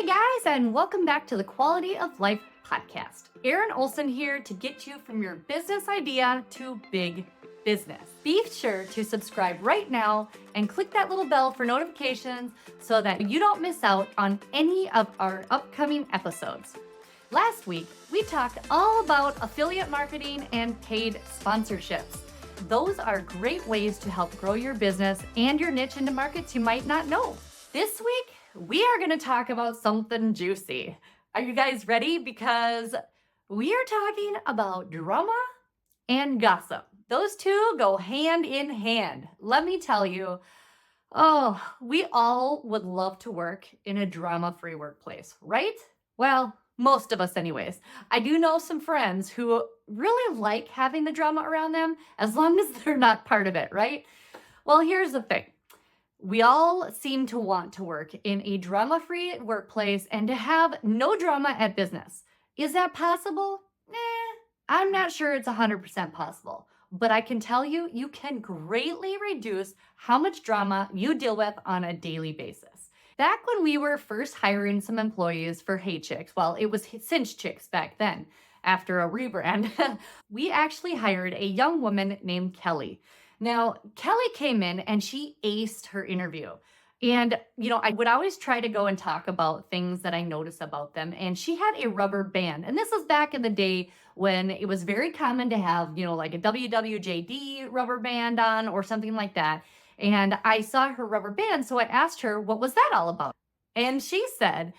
guys, and welcome back to the Quality of Life podcast. Erin Olson here to get you from your business idea to big business. Be sure to subscribe right now and click that little bell for notifications so that you don't miss out on any of our upcoming episodes. Last week, we talked all about affiliate marketing and paid sponsorships. Those are great ways to help grow your business and your niche into markets you might not know. This week, we are going to talk about something juicy. Are you guys ready? Because we are talking about drama and gossip. Those two go hand in hand. Let me tell you, we all would love to work in a drama-free workplace, right? Well, most of us anyways. I do know some friends who really like having the drama around them as long as they're not part of it, right? Well, here's the thing. We all seem to want to work in a drama-free workplace and to have no drama at business. Is that possible? I'm not sure it's 100% possible, but I can tell you, you can greatly reduce how much drama you deal with on a daily basis. Back when we were first hiring some employees for Hey Chicks, well, it was Cinch Chicks back then, after a rebrand, we actually hired a young woman named Kelly. Now, Kelly came in and she aced her interview. And, I would always try to go and talk about things that I noticed about them. And she had a rubber band. And this was back in the day when it was very common to have, like a WWJD rubber band on or something like that. And I saw her rubber band. So I asked her, what was that all about? And she said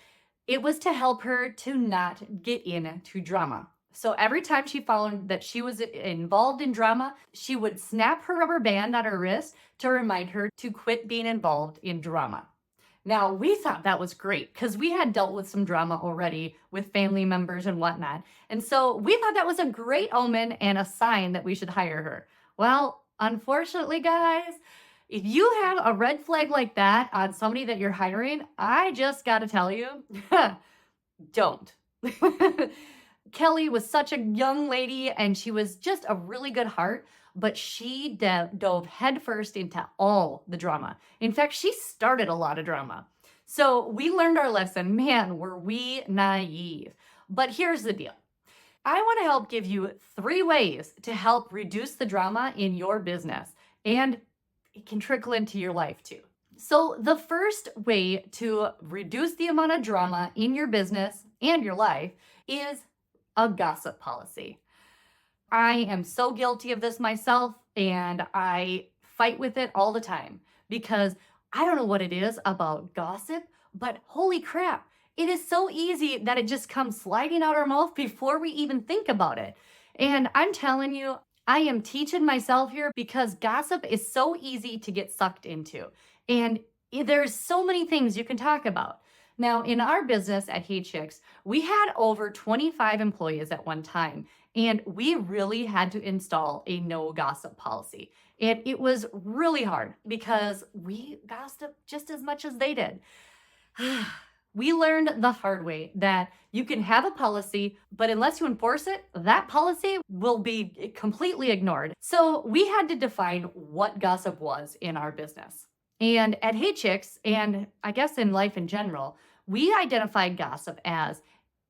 it was to help her to not get into drama. So every time she found that she was involved in drama, she would snap her rubber band on her wrist to remind her to quit being involved in drama. Now, we thought that was great because we had dealt with some drama already with family members and whatnot. And so we thought that was a great omen and a sign that we should hire her. Well, unfortunately, guys, if you have a red flag like that on somebody that you're hiring, I just got to tell you, don't. Kelly was such a young lady and she was just a really good heart, but she dove headfirst into all the drama. In fact, she started a lot of drama. So we learned our lesson. Man, were we naive. But here's the deal. I want to help give you 3 ways to help reduce the drama in your business, and it can trickle into your life too. So the first way to reduce the amount of drama in your business and your life is a gossip policy. I am so guilty of this myself, and I fight with it all the time because I don't know what it is about gossip, but holy crap, it is so easy that it just comes sliding out our mouth before we even think about it. And I'm telling you, I am teaching myself here because gossip is so easy to get sucked into. And there's so many things you can talk about. Now, in our business at Hey Chicks, we had over 25 employees at one time, and we really had to install a no gossip policy. And it was really hard because we gossiped just as much as they did. We learned the hard way that you can have a policy, but unless you enforce it, that policy will be completely ignored. So we had to define what gossip was in our business. And at Hey Chicks, and I guess in life in general, we identified gossip as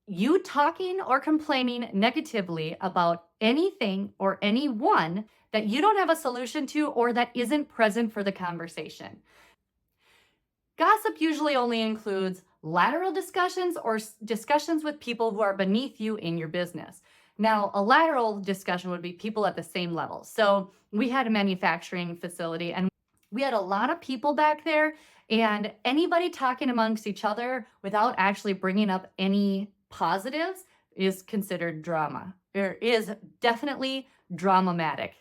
you talking or complaining negatively about anything or anyone that you don't have a solution to or that isn't present for the conversation. Gossip usually only includes lateral discussions or discussions with people who are beneath you in your business. Now, a lateral discussion would be people at the same level. So we had a manufacturing facility and we had a lot of people back there, and anybody talking amongst each other without actually bringing up any positives is considered drama. There is definitely dramatic.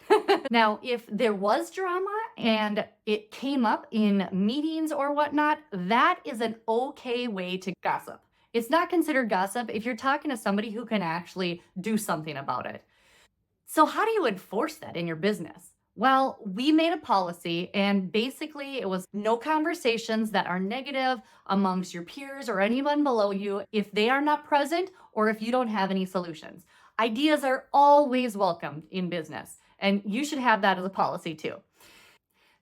Now, if there was drama and it came up in meetings or whatnot, that is an okay way to gossip. It's not considered gossip if you're talking to somebody who can actually do something about it. So how do you enforce that in your business? Well, we made a policy, and basically it was no conversations that are negative amongst your peers or anyone below you if they are not present or if you don't have any solutions. Ideas are always welcomed in business, and you should have that as a policy too.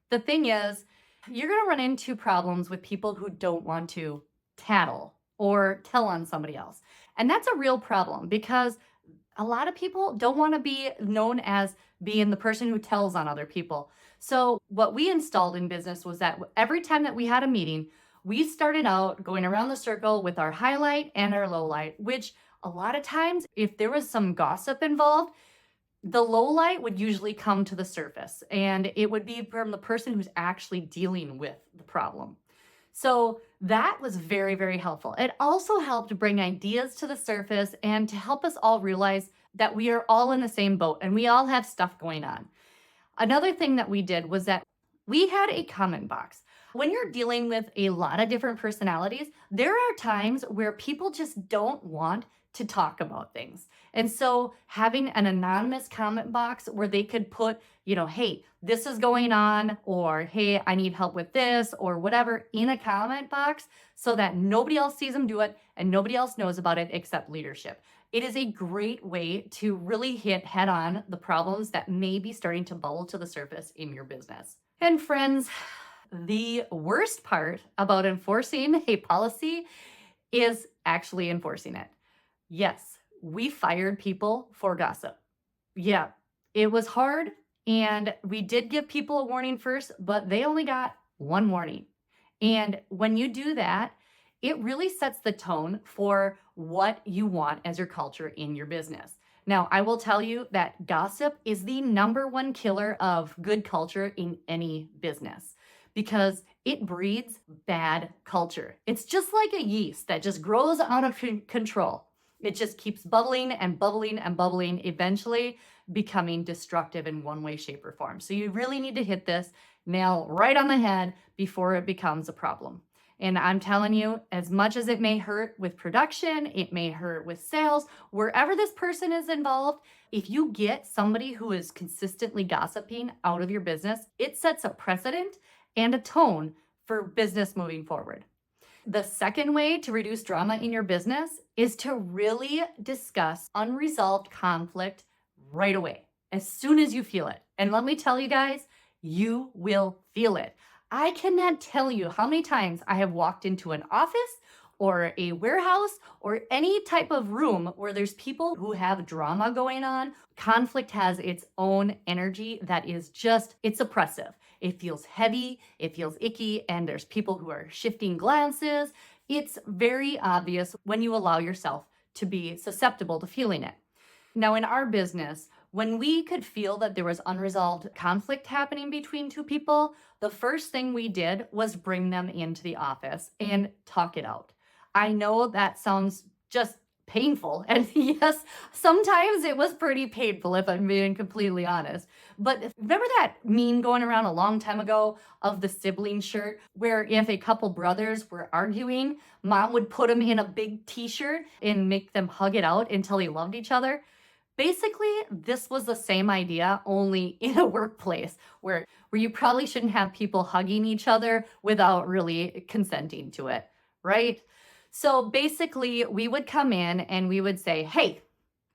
The thing is, you're going to run into problems with people who don't want to tattle or tell on somebody else. And that's a real problem because a lot of people don't want to be known as being the person who tells on other people. So, what we installed in business was that every time that we had a meeting, we started out going around the circle with our highlight and our low light, which a lot of times, if there was some gossip involved, the low light would usually come to the surface and it would be from the person who's actually dealing with the problem. So that was very, very helpful. It also helped bring ideas to the surface and to help us all realize that we are all in the same boat and we all have stuff going on. Another thing that we did was that we had a comment box. When you're dealing with a lot of different personalities, there are times where people just don't want to talk about things. And so having an anonymous comment box where they could put, hey, this is going on, or hey, I need help with this, or whatever in a comment box so that nobody else sees them do it and nobody else knows about it except leadership. It is a great way to really hit head on the problems that may be starting to bubble to the surface in your business. And friends, the worst part about enforcing a policy is actually enforcing it. Yes, we fired people for gossip. Yeah, it was hard. And we did give people a warning first, but they only got one warning. And when you do that, it really sets the tone for what you want as your culture in your business. Now, I will tell you that gossip is the number one killer of good culture in any business because it breeds bad culture. It's just like a yeast that just grows out of control. It just keeps bubbling and bubbling and bubbling, eventually becoming destructive in one way, shape, or form. So you really need to hit this nail right on the head before it becomes a problem. And I'm telling you, as much as it may hurt with production, it may hurt with sales, wherever this person is involved, if you get somebody who is consistently gossiping out of your business, it sets a precedent and a tone for business moving forward. The second way to reduce drama in your business is to really discuss unresolved conflict right away, as soon as you feel it. And let me tell you guys, you will feel it. I cannot tell you how many times I have walked into an office or a warehouse or any type of room where there's people who have drama going on. Conflict has its own energy that is just, it's oppressive. It feels heavy, it feels icky, and there's people who are shifting glances. It's very obvious when you allow yourself to be susceptible to feeling it. Now, in our business, when we could feel that there was unresolved conflict happening between two people, the first thing we did was bring them into the office and talk it out. I know that sounds just painful. And yes, sometimes it was pretty painful if I'm being completely honest. But remember that meme going around a long time ago of the sibling shirt where if a couple brothers were arguing, mom would put them in a big t-shirt and make them hug it out until they loved each other? Basically, this was the same idea, only in a workplace where you probably shouldn't have people hugging each other without really consenting to it, right? So basically, we would come in and we would say, hey,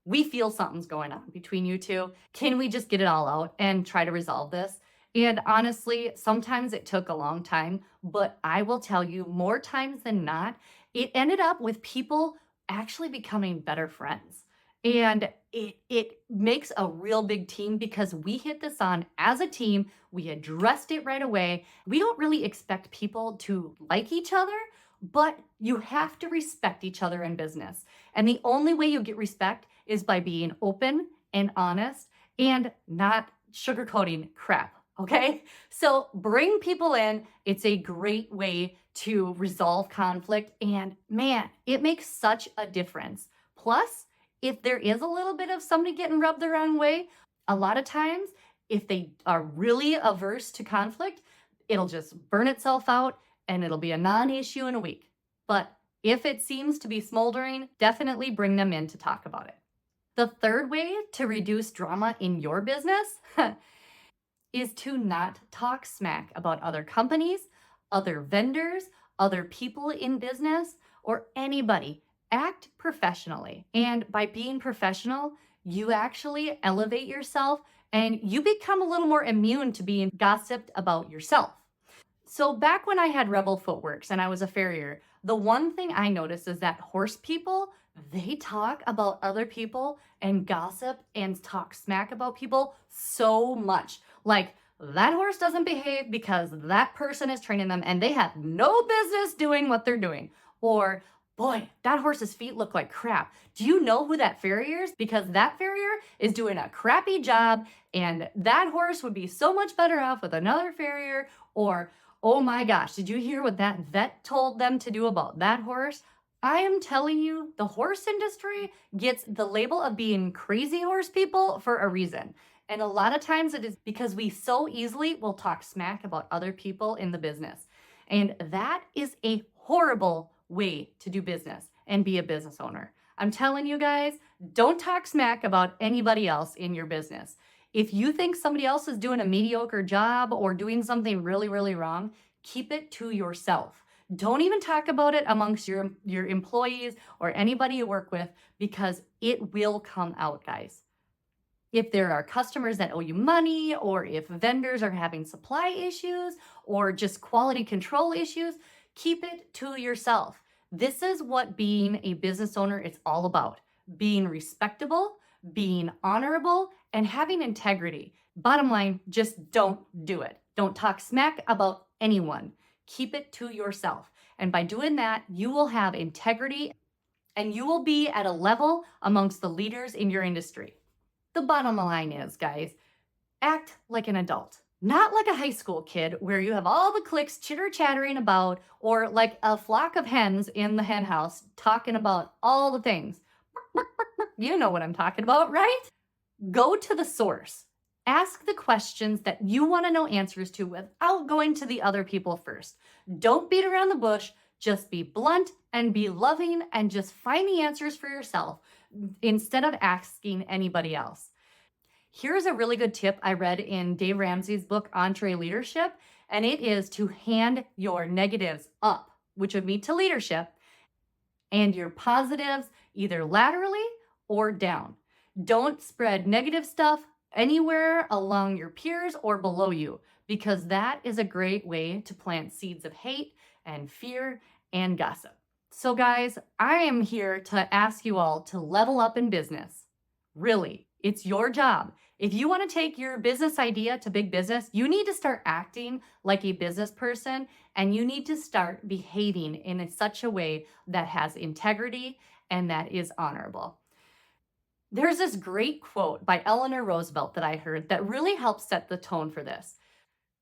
we feel something's going on between you two. Can we just get it all out and try to resolve this? And honestly, sometimes it took a long time, but I will tell you, more times than not, it ended up with people actually becoming better friends. And it makes a real big team because we hit this on as a team. We addressed it right away. We don't really expect people to like each other, but you have to respect each other in business. And the only way you get respect is by being open and honest and not sugarcoating crap. Okay? So bring people in. It's a great way to resolve conflict. And man, it makes such a difference. Plus, if there is a little bit of somebody getting rubbed the wrong way, a lot of times, if they are really averse to conflict, it'll just burn itself out and it'll be a non-issue in a week. But if it seems to be smoldering, definitely bring them in to talk about it. The third way to reduce drama in your business is to not talk smack about other companies, other vendors, other people in business, or anybody. Act professionally. And by being professional, you actually elevate yourself and you become a little more immune to being gossiped about yourself. So back when I had Rebel Footworks and I was a farrier, The one thing I noticed is that horse people, they talk about other people and gossip and talk smack about people so much. Like, that horse doesn't behave because that person is training them and they have no business doing what they're doing. Or, boy, that horse's feet look like crap. Do you know who that farrier is? Because that farrier is doing a crappy job and that horse would be so much better off with another farrier. Or, oh my gosh, did you hear what that vet told them to do about that horse? I am telling you, the horse industry gets the label of being crazy horse people for a reason. And a lot of times it is because we so easily will talk smack about other people in the business. And that is a horrible way to do business and be a business owner. I'm telling you guys, don't talk smack about anybody else in your business. If you think somebody else is doing a mediocre job or doing something really, really wrong, keep it to yourself. Don't even talk about it amongst your employees or anybody you work with, because it will come out, guys. If there are customers that owe you money, or if vendors are having supply issues or just quality control issues, keep it to yourself. This is what being a business owner is all about. Being respectable, being honorable, and having integrity. Bottom line, just don't do it. Don't talk smack about anyone. Keep it to yourself. And by doing that, you will have integrity and you will be at a level amongst the leaders in your industry. The bottom line is, guys, act like an adult, not like a high school kid where you have all the cliques chitter-chattering about, or like a flock of hens in the hen house talking about all the things. You know what I'm talking about, right? Go to the source. Ask the questions that you want to know answers to without going to the other people first. Don't beat around the bush. Just be blunt and be loving and just find the answers for yourself instead of asking anybody else. Here's a really good tip I read in Dave Ramsey's book, EntreLeadership, and it is to hand your negatives up, which would mean to leadership, and your positives either laterally or down. Don't spread negative stuff anywhere along your peers or below you, because that is a great way to plant seeds of hate and fear and gossip. So guys, I am here to ask you all to level up in business. Really, it's your job. If you want to take your business idea to big business, you need to start acting like a business person, and you need to start behaving in such a way that has integrity and that is honorable. There's this great quote by Eleanor Roosevelt that I heard that really helps set the tone for this.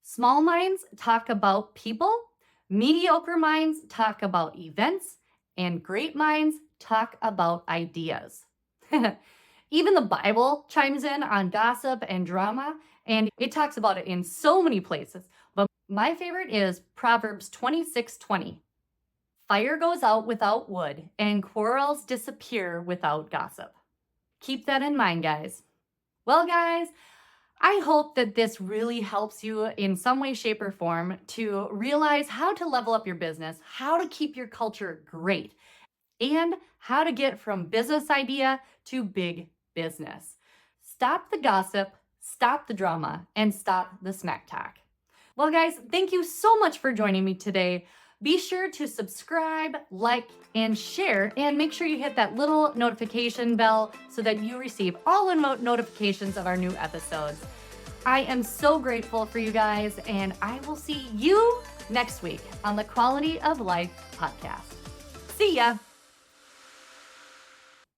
Small minds talk about people, mediocre minds talk about events, and great minds talk about ideas. Even the Bible chimes in on gossip and drama, and it talks about it in so many places. But my favorite is Proverbs 26:20. Fire goes out without wood, and quarrels disappear without gossip. Keep that in mind, guys. Well, guys, I hope that this really helps you in some way, shape, or form to realize how to level up your business, how to keep your culture great, and how to get from business idea to big business. Stop the gossip, stop the drama, and stop the smack talk. Well, guys, thank you so much for joining me today. Be sure to subscribe, like, and share, and make sure you hit that little notification bell so that you receive all the notifications of our new episodes. I am so grateful for you guys, and I will see you next week on the Quality of Life podcast. See ya.